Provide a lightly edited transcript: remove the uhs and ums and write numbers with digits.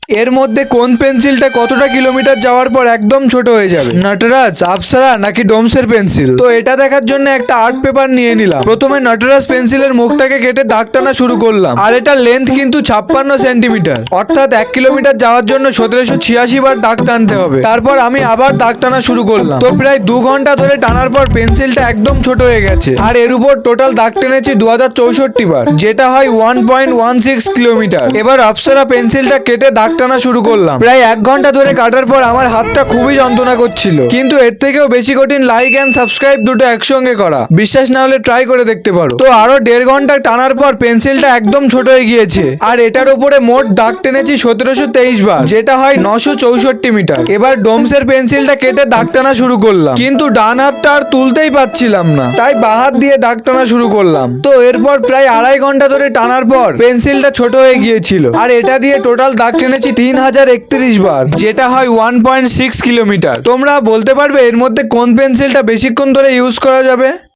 এর মধ্যে কোন পেন্সিলটা কতটা কিলোমিটার যাওয়ার পর একদম ছোট হয়ে যাবে, নটরাজ, আপসারা নাকি ডোমসের পেন্সিল? তো এটা দেখার জন্য একটা আর্ট পেপার নিয়ে নিলাম। প্রথমে নটরাজ পেন্সিলের মুখটাকে কেটে দাগ টানা শুরু করলাম। আর এটা লেন্থ কিন্তু 56 সেন্টিমিটার, অর্থাৎ 1 কিলোমিটার যাওয়ার জন্য 1786 বার দাগ টানতে হবে। তারপর আমি আবার দাগ টানা শুরু করলাম। তো প্রায় 2 ঘন্টা ধরে টানার পর পেন্সিলটা একদম ছোট হয়ে গেছে। আর এর উপর টোটাল দাগ টেনেছি 2064 বার, যেটা হয় 1.16 কিলোমিটার। এবার আপসারা পেন্সিলটা কেটে দাগ টানা শুরু করলাম। প্রায় 1 ঘন্টা ধরে কাটার পর আমার হাতটা খুবই যন্ত্রণা করছিল, কিন্তু এর থেকেও বেশি কঠিন লাইক এন্ড সাবস্ক্রাইব দুটো একসঙ্গে করা। বিশ্বাস না হলে ট্রাই করে দেখতে পারো। তো আরো 1.5 ঘন্টা টানার পর পেন্সিলটা একদম ছোট হয়ে গিয়েছে। আর এটার উপরে মোট দাগ টেনেছি 1723 বার, যেটা হয় 964 মিটার। এবার ডোমসের পেন্সিলটা কেটে দাগ টানা শুরু করলাম, কিন্তু ডান হাতটা আর তুলতেই পাচ্ছিলাম না, তাই বাঁ হাত দিয়ে দাগ টানা শুরু করলাম। তো এরপর প্রায় 2.5 ঘন্টা ধরে টানার পর পেন্সিলটা ছোট হয়ে গিয়েছিল। আর এটা দিয়ে টোটাল দাগ টেনেছি 3031 বার, যেটা হয় 1.6 কিলোমিটার। তোমরা বলতে পারবে এর মধ্যে কোন পেন্সিলটা বেশিক্ষণ ধরে ইউজ করা যাবে?